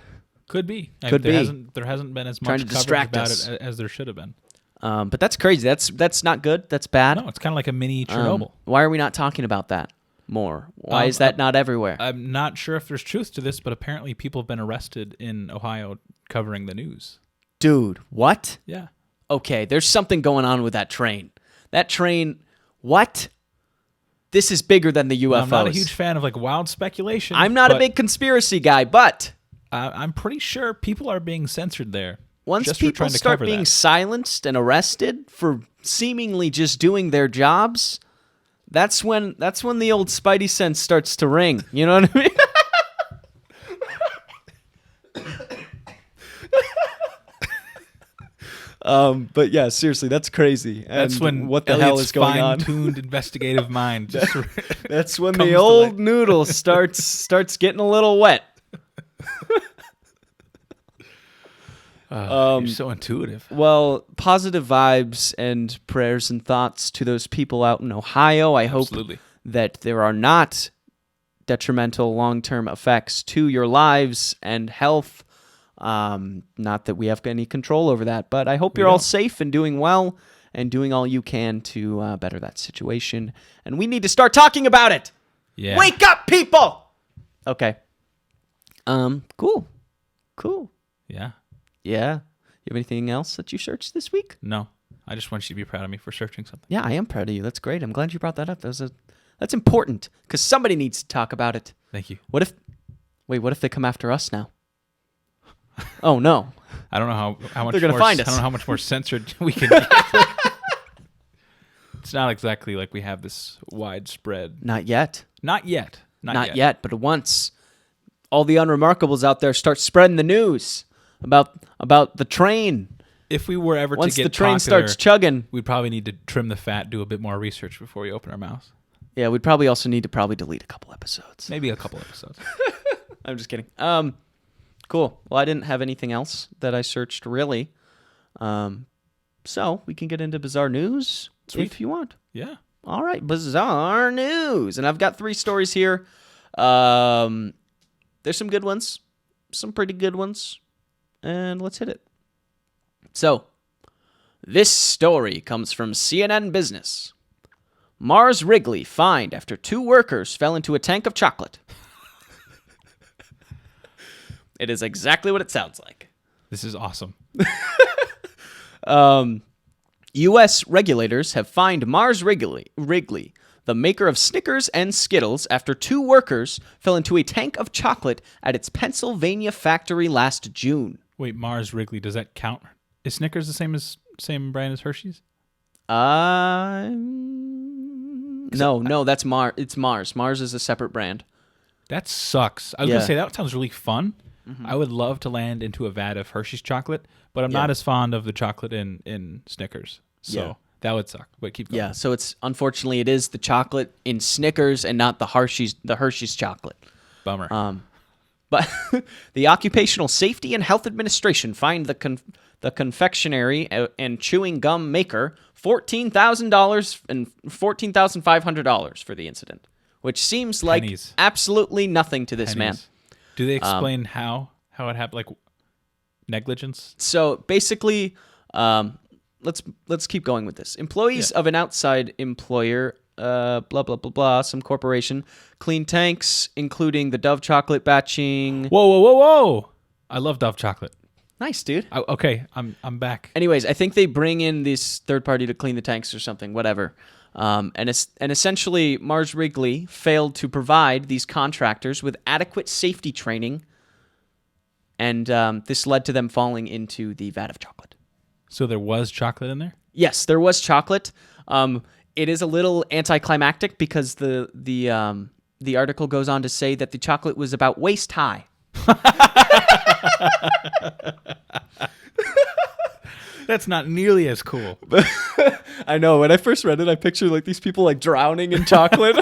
Could be. Could there be. There hasn't been as Trying much to coverage distract about us. it as there should have been. But that's crazy. That's not good. That's bad. No, it's kind of like a mini Chernobyl. Why are we not talking about that more? Why is that not everywhere? I'm not sure if there's truth to this, but apparently people have been arrested in Ohio covering the news. Dude, what? Yeah. Okay, there's something going on with that train. That train, what? This is bigger than the UFOs. I'm not a huge fan of like wild speculation. I'm not a but big conspiracy guy, but I'm pretty sure people are being censored there. once just for people trying to start cover being that. silenced and arrested for seemingly just doing their jobs, that's when the old spidey sense starts to ring. You know what I mean? But yeah, seriously, that's crazy. That's And when what the hell Elliott's is going on? fine-tuned investigative mind just That's when comes the to old light. noodle starts getting a little wet. you're so intuitive. Well, positive vibes and prayers and thoughts to those people out in Ohio. I hope Absolutely. that there are not detrimental long-term effects to your lives and health. Not that we have any control over that, but I hope you're all don't. safe and doing well and doing all you can to better that situation. And we need to start talking about it. Yeah. Wake up, people! Okay. Cool. Yeah. Yeah. You have anything else that you searched this week? No. I just want you to be proud of me for searching something. Yeah, I am proud of you. That's great. I'm glad you brought that up. That's important because somebody needs to talk about it. Thank you. What if they come after us now? Oh no. I don't know how much They're gonna more, find I us. don't know how much more censored we can get. It's not exactly like we have this widespread. Not yet. Not yet. Not yet. But once all the unremarkables out there start spreading the news about the train, If we were ever once to get the train popular, starts chugging, we'd probably need to trim the fat, do a bit more research before we open our mouths. yeah, we'd probably also need to delete a couple episodes. Maybe a couple episodes. I'm just kidding. Cool. Well, I didn't have anything else that I searched really. So we can get into bizarre news if you want. Yeah. All right, bizarre news. And I've got 3 stories here. There's some good ones, some pretty good ones. And let's hit it. So, this story comes from CNN Business. Mars Wrigley fined after 2 workers fell into a tank of chocolate. It is exactly what it sounds like. This is awesome. U.S. regulators have fined Mars Wrigley, the maker of Snickers and Skittles, after 2 workers fell into a tank of chocolate at its Pennsylvania factory last June. Wait, Mars Wrigley, does that count? Is Snickers the same brand as Hershey's? No, that's Mars. It's Mars. Mars is a separate brand. That sucks. I was going to say, that sounds really fun. Mm-hmm. I would love to land into a vat of Hershey's chocolate, but I'm not as fond of the chocolate in Snickers. So that would suck. But keep going. Yeah, so unfortunately it is the chocolate in Snickers and not the Hershey's chocolate. Bummer. But the Occupational Safety and Health Administration fined the confectionery and chewing gum maker $14,000 and $14,500 for the incident, which seems like absolutely nothing to this man. Do they explain how it happened, like negligence? So basically, let's keep going with this. Employees of an outside employer, blah blah blah blah, some corporation, clean tanks, including the Dove chocolate batching. Whoa! I love Dove chocolate. Nice, dude. Okay, I'm back. Anyways, I think they bring in this third party to clean the tanks or something, whatever. And essentially, Mars Wrigley failed to provide these contractors with adequate safety training, and this led to them falling into the vat of chocolate. So there was chocolate in there? Yes, there was chocolate. It is a little anticlimactic because the article goes on to say that the chocolate was about waist high. That's not nearly as cool. I know. When I first read it, I pictured like these people like drowning in chocolate.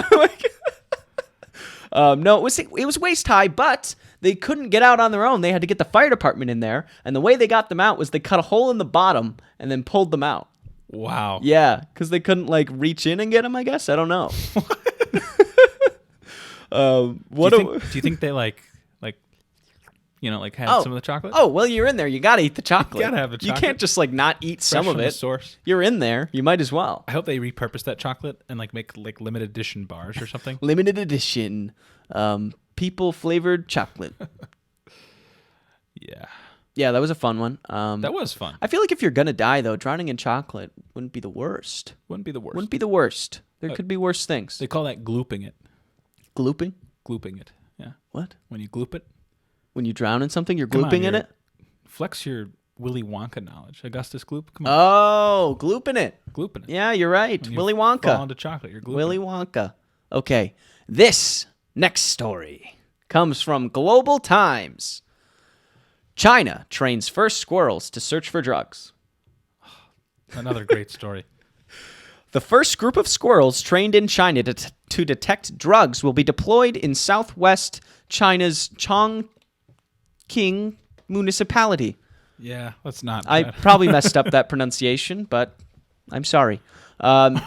No, it was waist high, but they couldn't get out on their own. They had to get the fire department in there, and the way they got them out was they cut a hole in the bottom and then pulled them out. Wow. Yeah, because they couldn't like reach in and get them. I guess I don't know. Do you think they like had some of the chocolate? Oh, well, you're in there. You got to eat the chocolate. You got to have the chocolate. You can't just like not eat some of it. Source. You're in there. You might as well. I hope they repurpose that chocolate and like make like limited edition bars or something. Limited edition, people flavored chocolate. Yeah. Yeah, that was a fun one. That was fun. I feel like if you're gonna die though, drowning in chocolate wouldn't be the worst. Wouldn't be the worst. There could be worse things. They call that glooping it. Glooping? Glooping it. Yeah. What? When you gloop it. When you drown in something, you're glooping in it? Flex your Willy Wonka knowledge. Augustus Gloop. Come on. Oh, glooping it. Glooping it. Yeah, you're right. Willy Wonka. Fall into chocolate. You're glooping. Willy Wonka. Okay. This next story comes from Global Times. China trains first squirrels to search for drugs. Another great story. The first group of squirrels trained in China to detect drugs will be deployed in southwest China's Chongqing municipality. Yeah, let's not. I probably messed up that pronunciation, but I'm sorry. To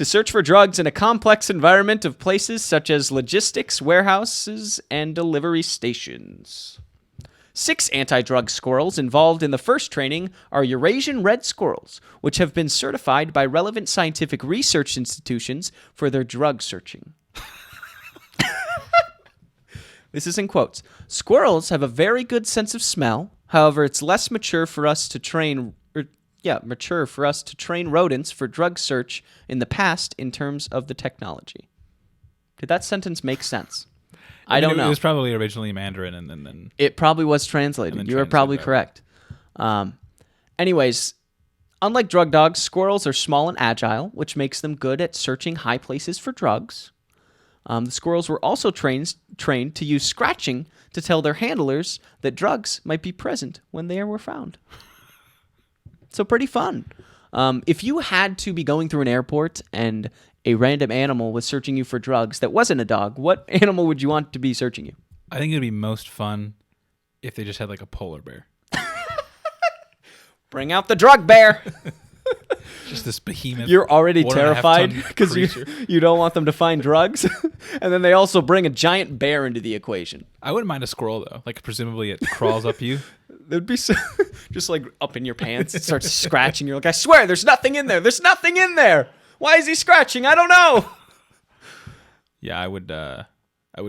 search for drugs in a complex environment of places such as logistics, warehouses, and delivery stations. 6 anti-drug squirrels involved in the first training are Eurasian red squirrels, which have been certified by relevant scientific research institutions for their drug searching. This is in quotes. Squirrels have a very good sense of smell. However, it's less mature for us to train rodents for drug search in the past in terms of the technology. Did that sentence make sense? I don't know. It was probably originally Mandarin and then it probably was translated. You are probably correct. Anyways, unlike drug dogs, squirrels are small and agile, which makes them good at searching high places for drugs. The squirrels were also trained to use scratching to tell their handlers that drugs might be present when they were found. So pretty fun. If you had to be going through an airport and a random animal was searching you for drugs that wasn't a dog, what animal would you want to be searching you? I think it'd be most fun if they just had like a polar bear. Bring out the drug bear. Just this behemoth. You're already terrified because you don't want them to find drugs. And then they also bring a giant bear into the equation. I wouldn't mind a squirrel though. Like presumably it crawls up you. It'd be just like up in your pants. It starts scratching. You're like, I swear there's nothing in there. There's nothing in there. Why is he scratching? I don't know. Yeah, I would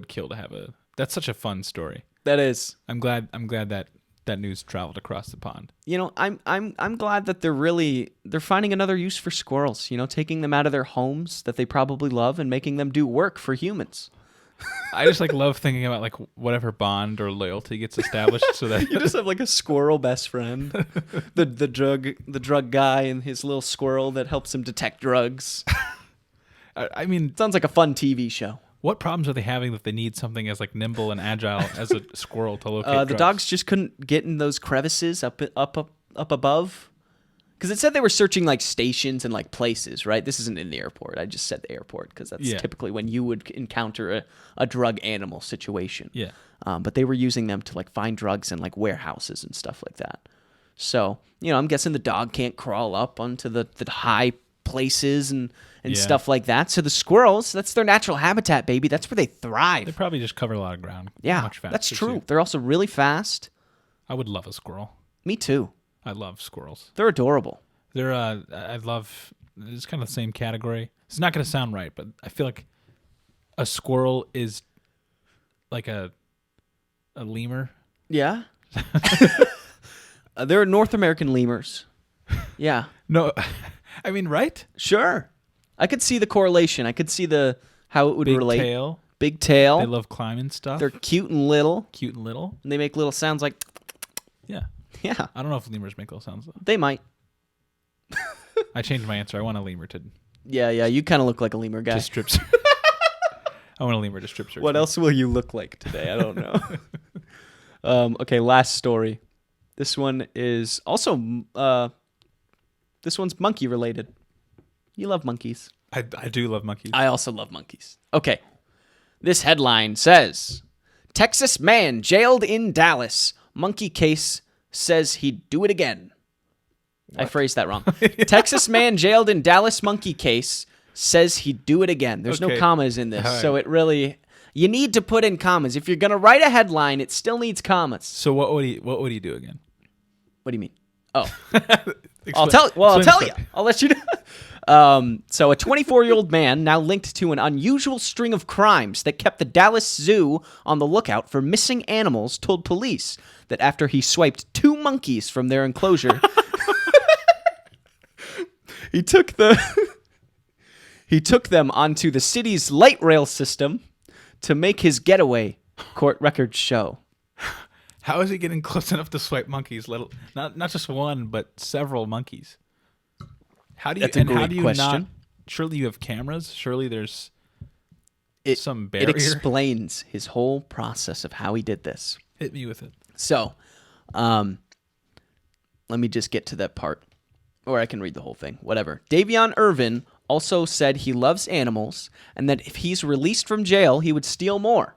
kill to have that's such a fun story. That is. I'm glad that news traveled across the pond. I'm glad that they're finding another use for squirrels, taking them out of their homes that they probably love and making them do work for humans. I just love thinking about whatever bond or loyalty gets established so that You just have a squirrel best friend. the drug guy and his little squirrel that helps him detect drugs. I mean, Sounds like a fun TV show. what problems are they having that they need something as nimble and agile as a squirrel to locate drugs? The dogs just couldn't get in those crevices up above. Because it said they were searching stations and places, right? This isn't in the airport. I just said the airport because that's typically when you would encounter a drug animal situation. Yeah. But they were using them to find drugs in warehouses and stuff like that. So, I'm guessing the dog can't crawl up onto the high places and stuff like that. So the squirrels, that's their natural habitat, baby. That's where they thrive. They probably just cover a lot of ground. Yeah, much faster, that's true. too. They're also really fast. I would love a squirrel. Me too. I love squirrels. They're adorable. They're I love. It's kind of the same category. It's not going to sound right, but I feel like a squirrel is like a lemur. Yeah. They're North American lemurs. Yeah. No, I mean, right? Sure. I could see the correlation. I could see how it would Big relate. tail. Big tail. They love climbing stuff. They're cute and little. Cute and little. And they make little sounds like. Yeah. Yeah. I don't know if lemurs make little sounds though. They might. I changed my answer. I want a lemur to Yeah. You kind of look like a lemur guy. strip search. I want a lemur to strip search. What else will you look like today? I don't know. Okay, last story. This one is also this one's monkey related. You love monkeys. I do love monkeys. I also love monkeys. Okay. This headline says, Texas man jailed in Dallas. Monkey case says he'd do it again. What? I phrased that wrong. Texas man jailed in Dallas monkey case says he'd do it again. There's no commas in this. Right. So it really, you need to put in commas. If you're going to write a headline, it still needs commas. So what would he do again? What do you mean? Oh. I'll tell you. I'll let you know. So a 24-year-old man now linked to an unusual string of crimes that kept the Dallas Zoo on the lookout for missing animals told police that after he swiped 2 monkeys from their enclosure, he took them onto the city's light rail system to make his getaway, court records show. How is he getting close enough to swipe monkeys? Not just one, but several monkeys. That's a great question. Surely you have cameras. Surely there's some barrier. It explains his whole process of how he did this. Hit me with it. So, let me just get to that part, or I can read the whole thing. Whatever. Davion Irvin also said he loves animals, and that if he's released from jail, he would steal more.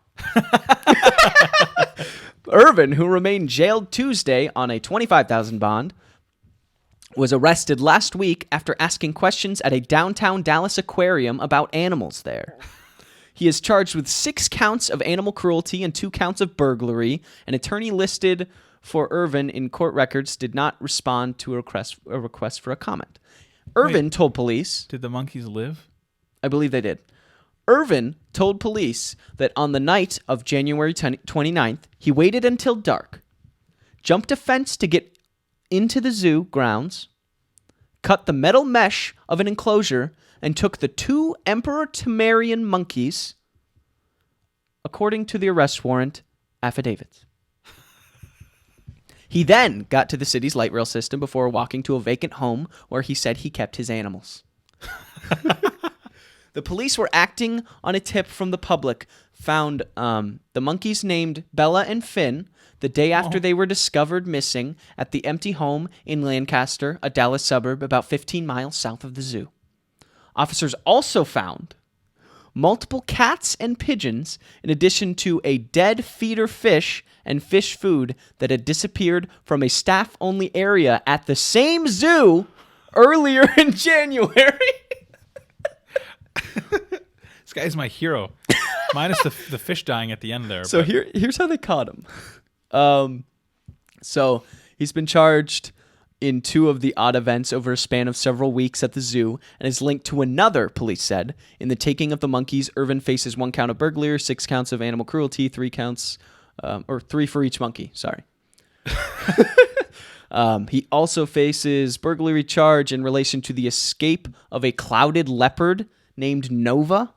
Irvin, who remained jailed Tuesday on a $25,000 bond, was arrested last week after asking questions at a downtown Dallas aquarium about animals there. He is charged with 6 counts of animal cruelty and 2 counts of burglary. An attorney listed for Irvin in court records did not respond to a request for a comment. Irvin told police... Did the monkeys live? I believe they did. Irvin told police that on the night of January 29th, he waited until dark, jumped a fence to get into the zoo grounds, cut the metal mesh of an enclosure, and took the 2 Emperor Temerian monkeys, according to the arrest warrant affidavits. He then got to the city's light rail system before walking to a vacant home where he said he kept his animals. The police were acting on a tip from the public, found the monkeys named Bella and Finn the day after they were discovered missing at the empty home in Lancaster, a Dallas suburb about 15 miles south of the zoo. Officers also found multiple cats and pigeons, in addition to a dead feeder fish and fish food that had disappeared from a staff-only area at the same zoo earlier in January. This guy's my hero. Minus the fish dying at the end there. So here's how they caught him. So he's been charged in 2 of the odd events over a span of several weeks at the zoo and is linked to another, police said. In the taking of the monkeys, Irvin faces 1 count of burglary, 6 counts of animal cruelty, 3 counts or 3 for each monkey. Sorry. He also faces burglary charge in relation to the escape of a clouded leopard named Nova.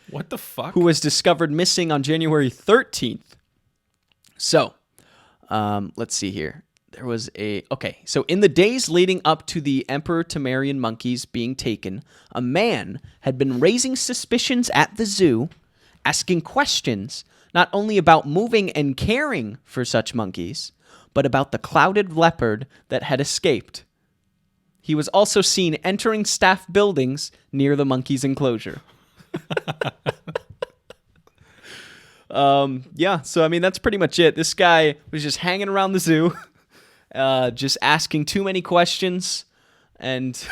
What the fuck? Who was discovered missing on January 13th. So, let's see here. So in the days leading up to the Emperor Temerian monkeys being taken, a man had been raising suspicions at the zoo, asking questions not only about moving and caring for such monkeys, but about the clouded leopard that had escaped. He was also seen entering staff buildings near the monkey's enclosure. So I mean, that's pretty much it. This guy was just hanging around the zoo, just asking too many questions, and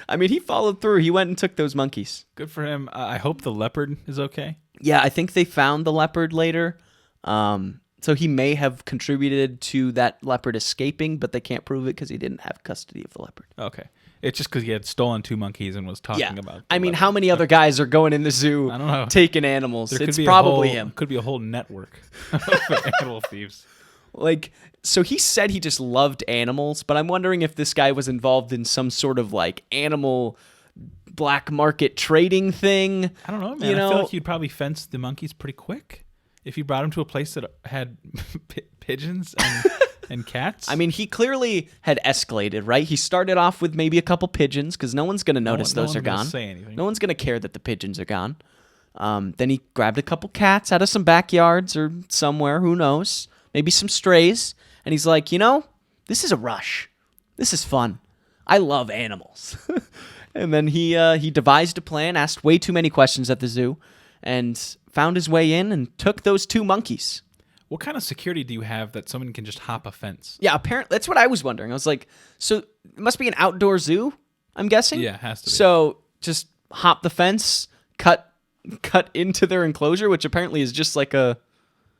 I mean, he followed through. He went and took those monkeys. Good for him. I hope the leopard is okay. Yeah, I think they found the leopard later. So he may have contributed to that leopard escaping, but they can't prove it because he didn't have custody of the leopard. Okay. It's just because he had stolen 2 monkees and was talking about I mean, leopard. how many other guys are going in the zoo I don't know. taking animals? There It's probably him. him. Could be a whole network of animal thieves. Like, so he said he just loved animals, but I'm wondering if this guy was involved in some sort of like animal black market trading thing. I don't know, man. I feel like you'd probably fence the monkeys pretty quick if you brought him to a place that had pigeons and cats. I mean, he clearly had escalated, right? He started off with maybe a couple pigeons because no one's going to notice those are gone. Say anything. No one's going to care that the pigeons are gone. Then he grabbed a couple cats out of some backyards or somewhere, who knows? Maybe some strays. And he's like, this is a rush. This is fun. I love animals. And then he devised a plan, asked way too many questions at the zoo, and found his way in and took those 2 monkeys. What kind of security do you have that someone can just hop a fence? Yeah, apparently that's what I was wondering. I was like, so it must be an outdoor zoo, I'm guessing? Yeah, it has to be. So just hop the fence, cut into their enclosure, which apparently is just like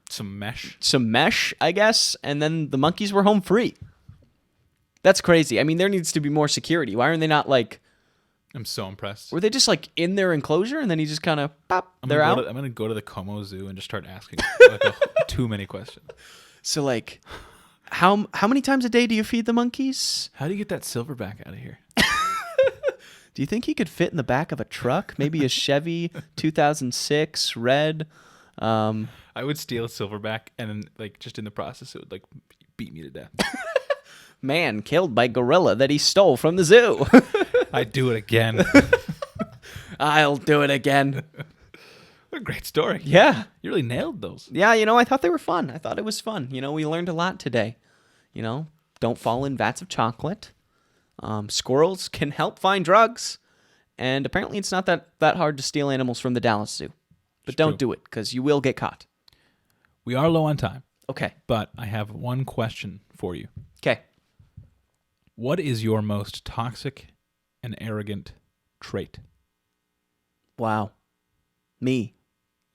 some mesh, I guess, and then the monkeys were home free. That's crazy. I mean, there needs to be more security. Why aren't they not like... I'm so impressed. Were they just like in their enclosure and then he just kind of pop, they're out? I'm going to go to the Como Zoo and just start asking too many questions. So like, how many times a day do you feed the monkeys? How do you get that silverback out of here? Do you think he could fit in the back of a truck? Maybe a Chevy 2006 red? I would steal a silverback and then like just in the process it would like beat me to death. Man killed by gorilla that he stole from the zoo. I'd do it again. I'll do it again. What a great story. Yeah. You really nailed those. Yeah, I thought they were fun. I thought it was fun. We learned a lot today. Don't fall in vats of chocolate. Squirrels can help find drugs. And apparently it's not that hard to steal animals from the Dallas Zoo. But don't do it, because you will get caught. We are low on time. Okay. But I have one question for you. Okay. What is your most toxic and arrogant trait? Wow. Me.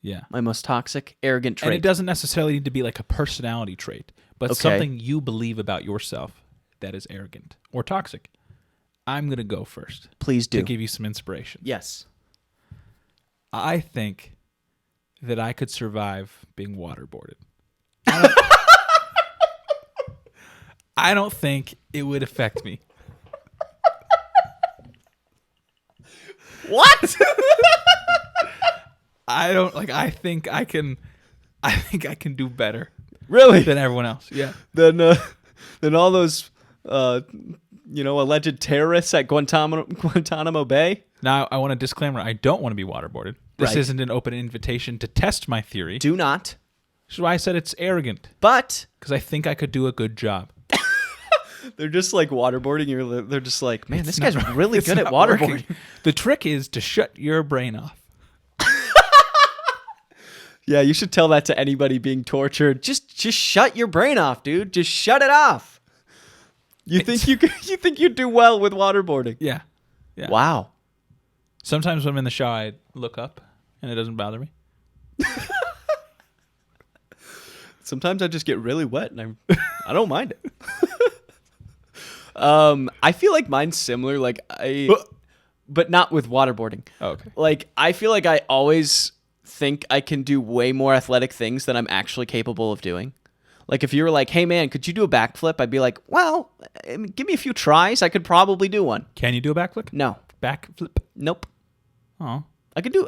Yeah. My most toxic, arrogant trait. And it doesn't necessarily need to be like a personality trait, but something you believe about yourself that is arrogant or toxic. I'm going to go first. Please do. To give you some inspiration. Yes. I think that I could survive being waterboarded. I don't think it would affect me. What? I think I can do better. Really? Than everyone else. Yeah. Than all those alleged terrorists at Guantanamo Bay. Now, I want a disclaimer. I don't want to be waterboarded. This Right. isn't an open invitation to test my theory. Do not. Which is why I said it's arrogant. But because I think I could do a good job. They're just like waterboarding. They're just like, man, this guy's not- really it's good at not waterboarding. working. The trick is to shut your brain off. Yeah, you should tell that to anybody being tortured. Just shut your brain off, dude. Just shut it off. You think you do well with waterboarding? Yeah. Wow. Sometimes when I'm in the shower, I look up and it doesn't bother me. Sometimes I just get really wet and I don't mind it. I feel like mine's similar. But not with waterboarding. Oh, okay. Like, I feel like I always think I can do way more athletic things than I'm actually capable of doing. Like if you were like, hey man, could you do a backflip? I'd be like, well, give me a few tries. I could probably do one. Can you do a backflip? No. Backflip? Nope. Oh. I could do,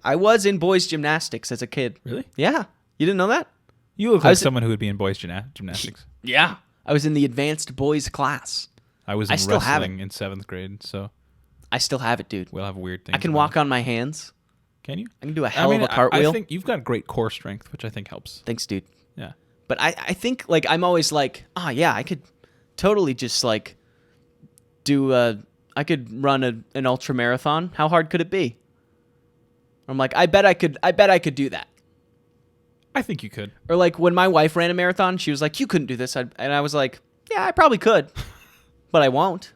I was in boys gymnastics as a kid. Really? Yeah. You didn't know that? You look like someone who would be in boys gymnastics. Yeah. I was in the advanced boys class. I was in still have wrestling in 7th grade, so I still have it, dude. we'll have weird things. I can walk on my hands. Can you? I can do a hell of a cartwheel. I think you've got great core strength, which I think helps. Thanks, dude. Yeah. But I think, like, I'm always like, yeah, I could totally just, like, I could run an ultra marathon. How hard could it be? I'm like, I bet I could do that. I think you could. Or, like, when my wife ran a marathon, she was like, you couldn't do this. And I was like, yeah, I probably could. But I won't.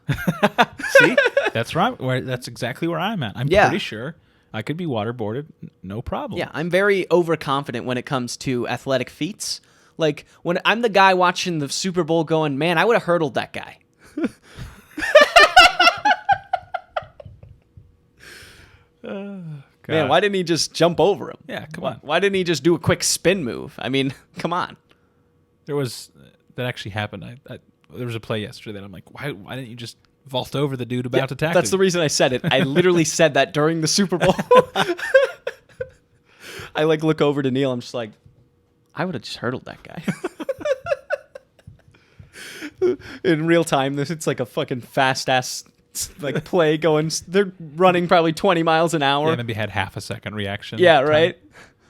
See? That's right. That's exactly where I'm at. I'm pretty sure I could be waterboarded, no problem. Yeah, I'm very overconfident when it comes to athletic feats. Like, when I'm the guy watching the Super Bowl going, man, I would have hurdled that guy. Man, why didn't he just jump over him? Yeah, come on. Why didn't he just do a quick spin move? I mean, come on. That actually happened. There was a play yesterday that I'm like, why didn't you just vault over the dude about to tackle? That's the reason I said it. I literally said that during the Super Bowl. I like look over to Neil. I'm just like, I would have just hurdled that guy. In real time, it's like a fucking fast ass like play going. They're running probably 20 miles an hour. Yeah, maybe had half a second reaction. Yeah, right.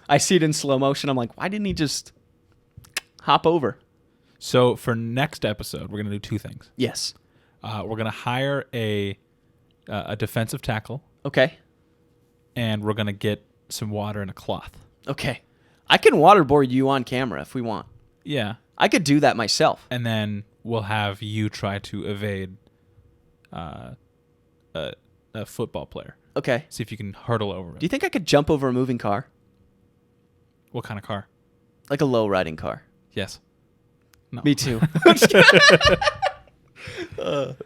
I see it in slow motion. I'm like, why didn't he just hop over? So for next episode, we're gonna do two things. Yes. We're gonna hire a defensive tackle. Okay. And we're gonna get some water and a cloth. Okay. I can waterboard you on camera if we want. Yeah. I could do that myself. And then we'll have you try to evade a football player. Okay. See if you can hurdle over it. Do you think I could jump over a moving car? What kind of car? Like a low riding car. Yes. No. Me too.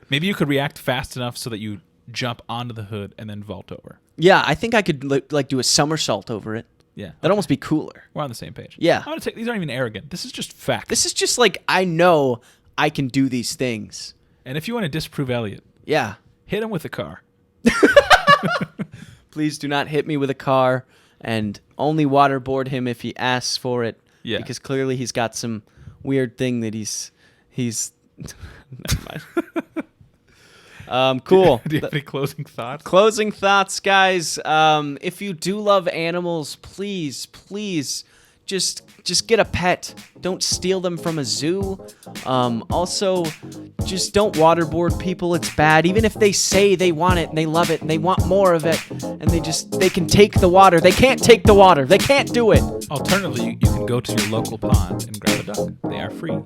Maybe you could react fast enough so that you jump onto the hood and then vault over. Yeah, I think I could like do a somersault over it. Yeah. That'd almost be cooler. We're on the same page. Yeah. These aren't even arrogant. This is just fact. This is just like, I know I can do these things. And if you want to disprove Elliott, yeah, hit him with a car. Please do not hit me with a car, and only waterboard him if he asks for it. Yeah. Because clearly he's got some weird thing that he's never mind. Cool. Do you have any closing thoughts? Closing thoughts, guys. If you do love animals, please just get a pet. Don't steal them from a zoo. Also, just don't waterboard people. It's bad. Even if they say they want it and they love it and they want more of it, and they can take the water. They can't take the water. They can't do it. Alternatively, you can go to your local pond and grab a duck. They are free.